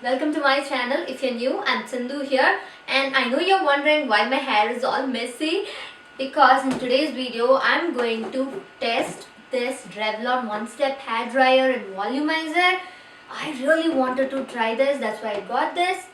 Welcome to my channel. If you're new, I'm Sindhu here, and I know you're wondering why my hair is all messy, because in today's video I'm going to test this Revlon one-step hair dryer and volumizer. I really wanted to try this, that's why I got this.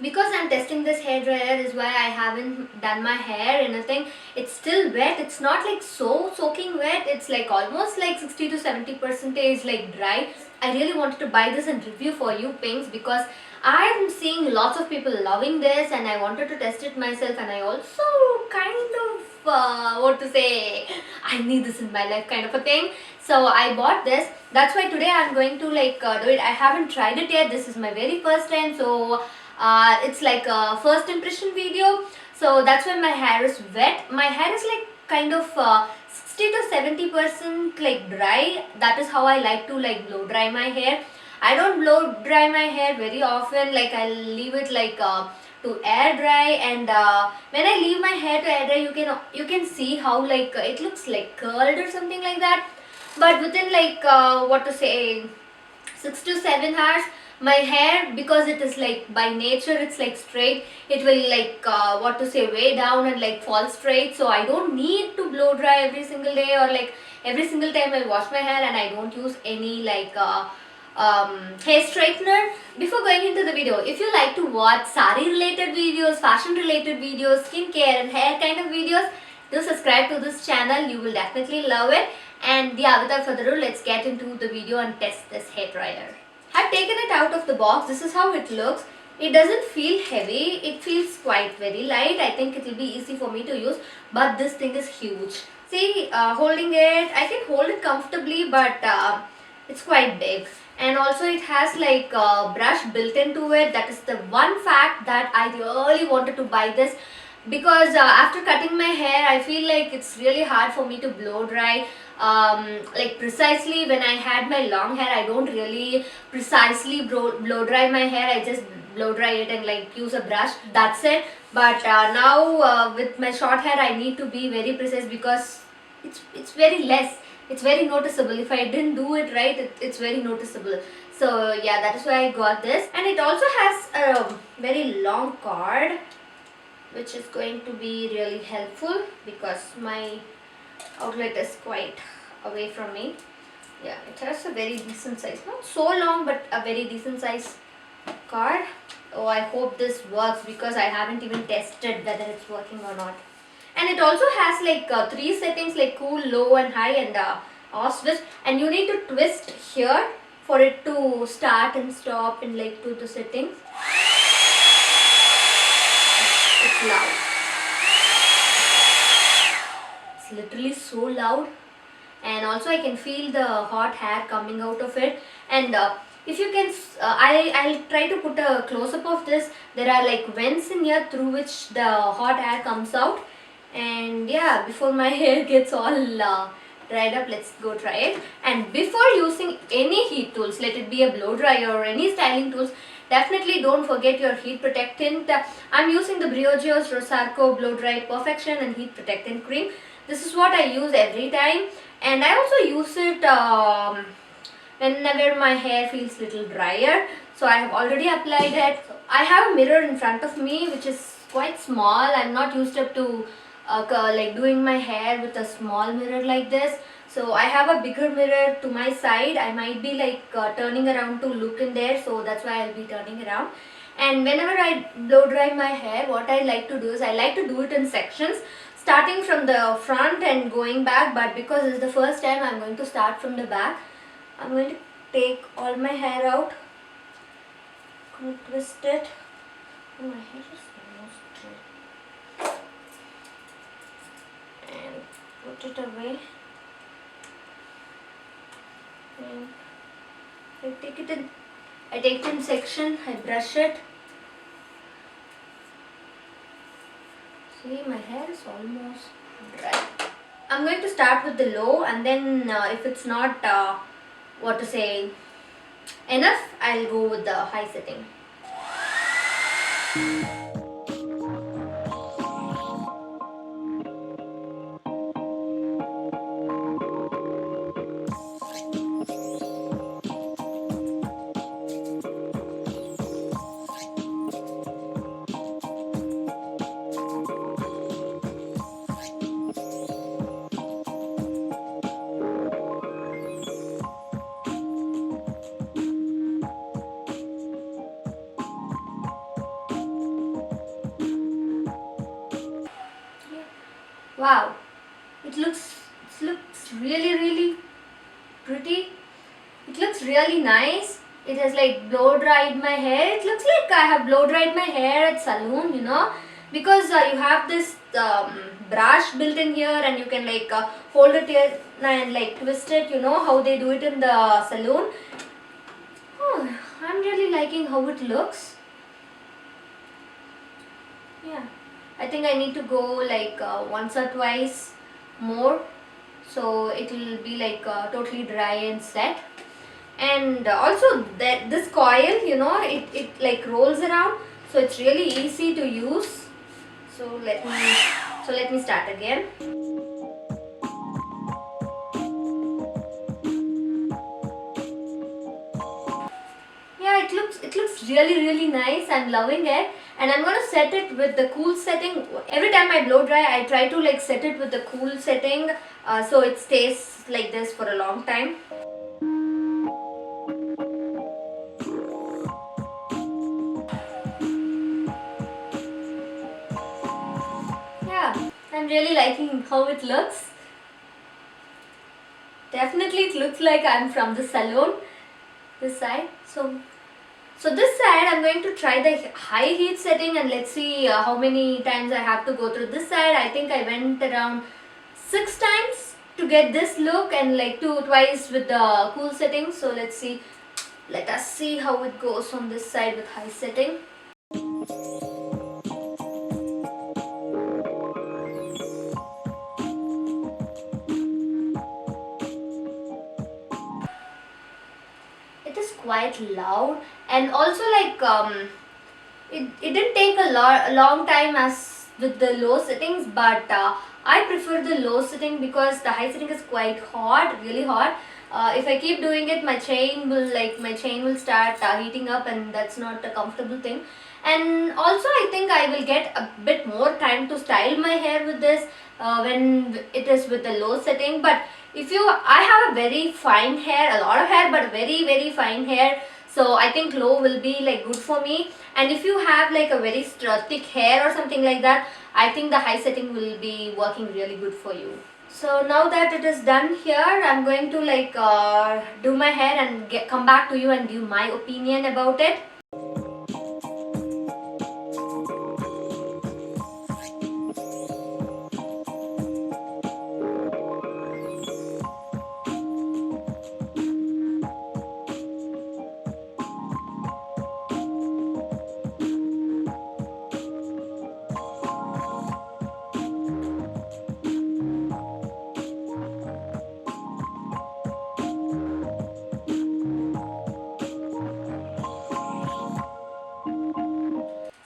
Because I'm testing this hair dryer is why I haven't done my hair or anything. It's still wet. It's not like so soaking wet. It's like almost like 60 to 70% like dry. I really wanted to buy this and review for you pinks because I'm seeing lots of people loving this and I wanted to test it myself, and I also kind of what to say, I need this in my life kind of a thing. So I bought this. That's why today I'm going to do it. I haven't tried it yet. This is my very first time, so it's like a first impression video. So that's why my hair is wet. My hair is like kind of 60 to 70% like dry. That is how I like to like blow dry my hair. I don't blow dry my hair very often. Like I'll leave it like to air dry, and when I leave my hair to air dry, you can see how like it looks like curled or something like that. But within like what to say, 6 to 7 hours, my hair, because it is like by nature it's like straight, it will like what to say, way down and like fall straight. So I don't need to blow dry every single day or like every single time I wash my hair, and I don't use any like hair straightener. Before going into the video, if you like to watch sari related videos, fashion related videos, skincare and hair kind of videos, do subscribe to this channel. You will definitely love it. And yeah, without further ado, let's get into the video and test this hair dryer. I've taken it out of the box. This is how it looks. It doesn't feel heavy. It feels quite very light. I think it will be easy for me to use, but this thing is huge. See, holding it, I can hold it comfortably, but it's quite big. And also it has like a brush built into it. That is the one fact that I really wanted to buy this, because after cutting my hair I feel like it's really hard for me to blow dry. Like precisely when I had my long hair, I don't really precisely blow dry my hair. I just blow dry it and like use a brush, that's it. But now with my short hair I need to be very precise, because it's very less, it's very noticeable. If I didn't do it right, it's very noticeable. So yeah, that is why I got this. And it also has a very long cord, which is going to be really helpful because my outlet is quite away from me. Yeah, it has a very decent size, not so long but a very decent size cord. Oh, I hope this works because I haven't even tested whether it's working or not. And it also has like 3 settings, like cool, low and high, and off switch, and you need to twist here for it to start and stop in like 2 settings. It's loud. It's literally so loud. And also I can feel the hot hair coming out of it. And if you can, I'll try to put a close-up of this. There are like vents in here through which the hot air comes out. And yeah, before my hair gets all dried up, let's go try it. And before using any heat tools, let it be a blow dryer or any styling tools, definitely don't forget your heat protectant. I'm using the Briogeo Rosarco Blow Dry Perfection and Heat Protectant Cream. This is what I use every time, and I also use it whenever my hair feels little drier. So I have already applied it. I have a mirror in front of me which is quite small. I'm not used up to like doing my hair with a small mirror like this. So I have a bigger mirror to my side. I might be like turning around to look in there, so that's why I'll be turning around. And whenever I blow dry my hair, what I like to do is I like to do it in sections, starting from the front and going back. But because it's the first time, I'm going to start from the back. I'm going to take all my hair out. I'm going to twist it. Oh, my hair is almost dry. And put it away. And I take it in section. I brush it. See, my hair is almost dry. I'm going to start with the low, and then if it's not what to say enough, I'll go with the high setting. Wow, it looks really pretty. It looks really nice. It has like blow dried my hair. It looks like I have blow dried my hair at Salon, you know, because you have this brush built in here, and you can like hold it here and like twist it, you know how they do it in the Salon. Oh, I'm really liking how it looks. Yeah, I think I need to go like once or twice more, so it will be like totally dry and set. And also that this coil, you know, it like rolls around, so it's really easy to use. So let me start again. Yeah, it looks really nice. I'm loving it, and I'm gonna set it with the cool setting. Every time I blow dry, I try to like set it with the cool setting, so it stays like this for a long time. Yeah, I'm really liking how it looks. Definitely it looks like I'm from the salon, this side. So this side I'm going to try the high heat setting, and let's see how many times I have to go through this side. I think I went around 6 times to get this look, and like twice with the cool setting. So let's see. Let us see how it goes on this side with high setting. It is quite loud, and also like it didn't take a long time as with the low settings, but I prefer the low setting because the high setting is quite hot, really hot. If I keep doing it, my chain will start heating up, and that's not a comfortable thing. And also I think I will get a bit more time to style my hair with this when it is with the low setting. But I have a very fine hair, a lot of hair, but very fine hair, so I think low will be like good for me. And if you have like a very thick hair or something like that, I think the high setting will be working really good for you. So now that it is done here, I'm going to like do my hair and come back to you and give my opinion about it.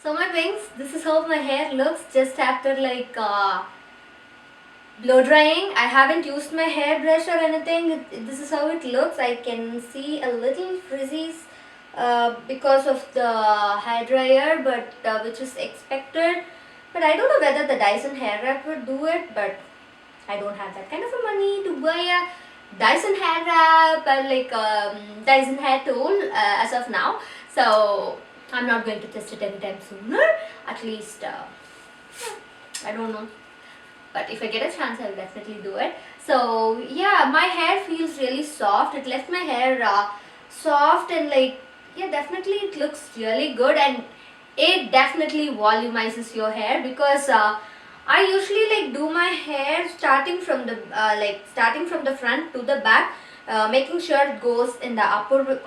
So my wings, this is how my hair looks just after like blow drying. I haven't used my hairbrush or anything. This is how it looks. I can see a little frizzies because of the hair dryer, but which is expected. But I don't know whether the Dyson hair wrap would do it, but I don't have that kind of a money to buy a Dyson hair wrap or like Dyson hair tool as of now. So I'm not going to test it anytime sooner. At least I don't know. But if I get a chance, I will definitely do it. So yeah, my hair feels really soft. It left my hair soft, and like, yeah, definitely it looks really good, and it definitely volumizes your hair because I usually like do my hair starting from the front to the back, making sure it goes in the upperward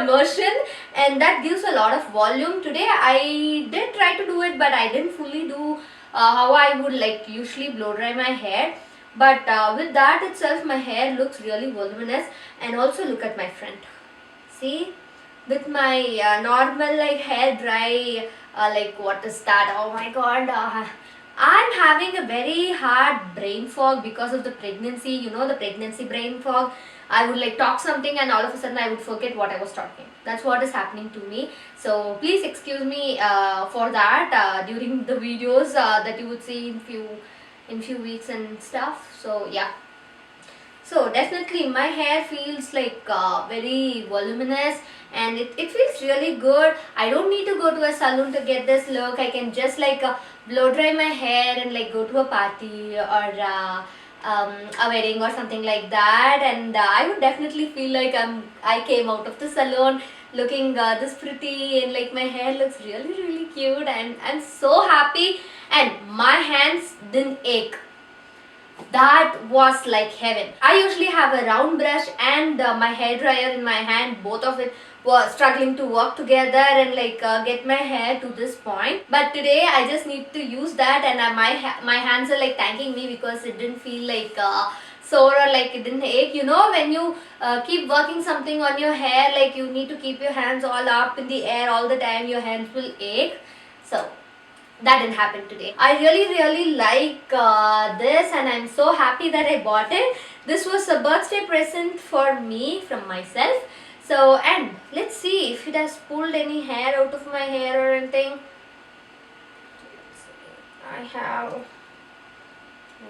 motion, and that gives a lot of volume. Today I did try to do it, but I didn't fully do how I would like usually blow dry my hair. But with that itself, my hair looks really voluminous. And also look at my front. See, with my normal like hair dry, like what is that? Oh my god. I'm having a very hard brain fog because of the pregnancy, you know, the pregnancy brain fog. I would like talk something and all of a sudden I would forget what I was talking. That's what is happening to me. So please excuse me for that during the videos that you would see in few weeks and stuff. So yeah. So definitely my hair feels like very voluminous, and it feels really good. I don't need to go to a salon to get this look. I can just like blow dry my hair and like go to a party or a wedding or something like that, and I would definitely feel like I came out of the salon looking this pretty, and like my hair looks really cute, and I'm so happy, and my hands didn't ache. That was like heaven. I usually have a round brush and my hair dryer in my hand. Both of it was struggling to work together and like get my hair to this point. But today I just need to use that, and my hands are like thanking me because it didn't feel like sore or like it didn't ache. You know, when you keep working something on your hair, like you need to keep your hands all up in the air all the time, your hands will ache. So that didn't happen today. I really like this, and I'm so happy that I bought it. This was a birthday present for me from myself. So, and let's see if it has pulled any hair out of my hair or anything. I have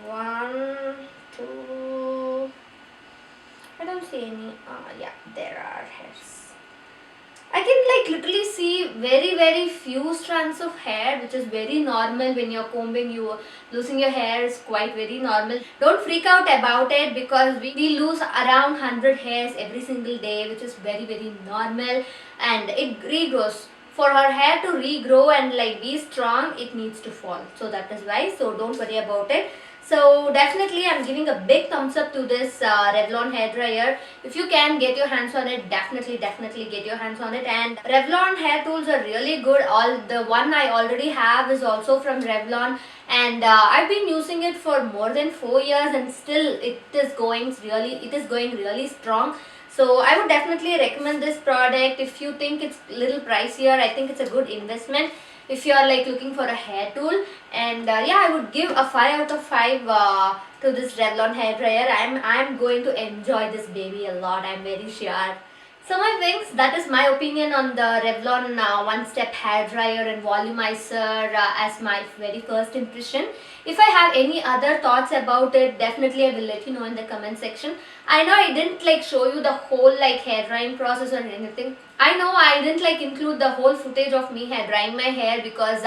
1, 2, I don't see any. Yeah, there are hairs. I can like literally see very few strands of hair, which is very normal. When you're combing, you losing your hair is quite very normal. Don't freak out about it, because we lose around 100 hairs every single day, which is very normal, and it regrows. For her hair to regrow and like be strong, it needs to fall. So that is why. So don't worry about it. So definitely I'm giving a big thumbs up to this Revlon hair dryer. If you can get your hands on it, definitely get your hands on it. And Revlon hair tools are really good. All the one I already have is also from Revlon, and I've been using it for more than 4 years, and still it is going really strong. So I would definitely recommend this product. If you think it's a little pricier, I think it's a good investment if you are like looking for a hair tool. And yeah, I would give a 5 out of 5 to this Revlon hair dryer. I'm going to enjoy this baby a lot, I'm very sure. So my wings, that is my opinion on the Revlon one-step hair dryer and volumizer as my very first impression. If I have any other thoughts about it, definitely I will let you know in the comment section. I know I didn't like show you the whole like hair drying process or anything. I know I didn't like include the whole footage of me hair drying my hair, because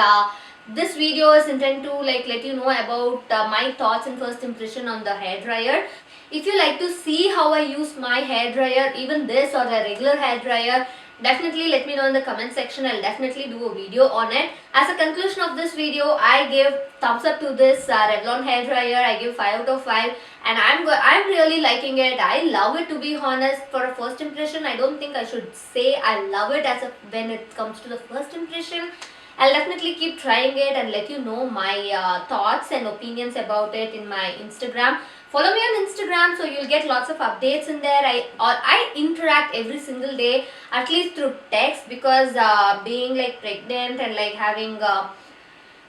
this video is intended to like let you know about my thoughts and first impression on the hair dryer. If you like to see how I use my hair dryer, even this or the regular hair dryer, definitely let me know in the comment section. I'll definitely do a video on it. As a conclusion of this video, I give thumbs up to this Revlon hair dryer. I give 5 out of 5, and I'm really liking it. I love it, to be honest. For a first impression, I don't think I should say I love it when it comes to the first impression. I'll definitely keep trying it and let you know my thoughts and opinions about it in my Instagram. Follow me on Instagram, so you'll get lots of updates in there. I interact every single day, at least through text, because being like pregnant and like having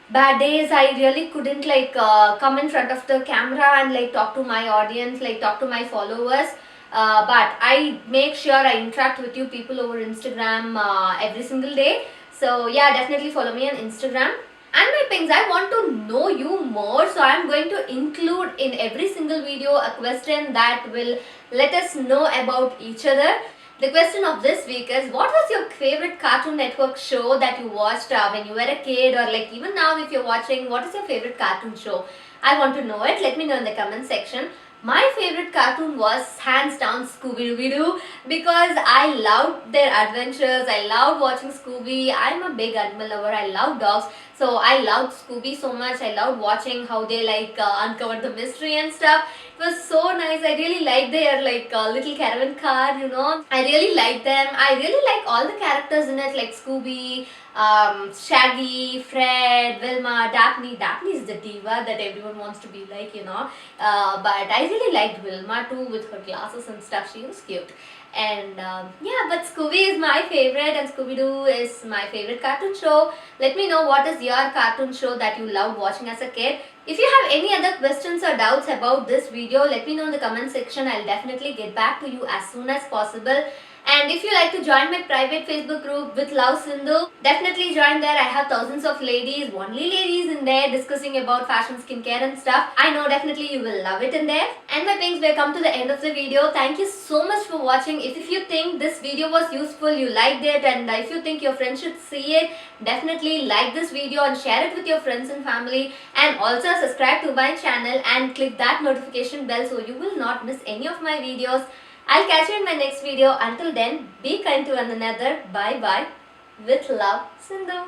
bad days, I really couldn't like come in front of the camera and like talk to my audience, like talk to my followers. But I make sure I interact with you people over Instagram every single day. So yeah, definitely follow me on Instagram. And my pings, I want to know you more, so I'm going to include in every single video a question that will let us know about each other. The question of this week is, what was your favorite Cartoon Network show that you watched when you were a kid, or like even now if you're watching, what is your favorite cartoon show? I want to know it. Let me know in the comment section. My favorite cartoon was hands down Scooby-Doo, because I loved their adventures. I loved watching Scooby. I'm a big animal lover. I love dogs. So I loved Scooby so much. I loved watching how they like uncovered the mystery and stuff. It was so nice. I really liked their like little caravan car, you know. I really liked them. I really like all the characters in it, like Scooby, Shaggy, Fred, Wilma, Daphne. Daphne is the diva that everyone wants to be like, you know. But I really liked Wilma too, with her glasses and stuff. She was cute. And yeah, but Scooby is my favorite, and Scooby-Doo is my favorite cartoon show. Let me know what is your cartoon show that you loved watching as a kid. If you have any other questions or doubts about this video, let me know in the comment section. I'll definitely get back to you as soon as possible. And if you like to join my private Facebook group with Love Sindhu, definitely join there. I have thousands of ladies, only ladies in there discussing about fashion, skincare and stuff. I know definitely you will love it in there. And my pinks, we have come to the end of the video. Thank you so much for watching. If you think this video was useful, you liked it, and if you think your friends should see it, definitely like this video and share it with your friends and family. And also subscribe to my channel and click that notification bell so you will not miss any of my videos. I'll catch you in my next video. Until then, be kind to one another. Bye bye. With love, Sindhu.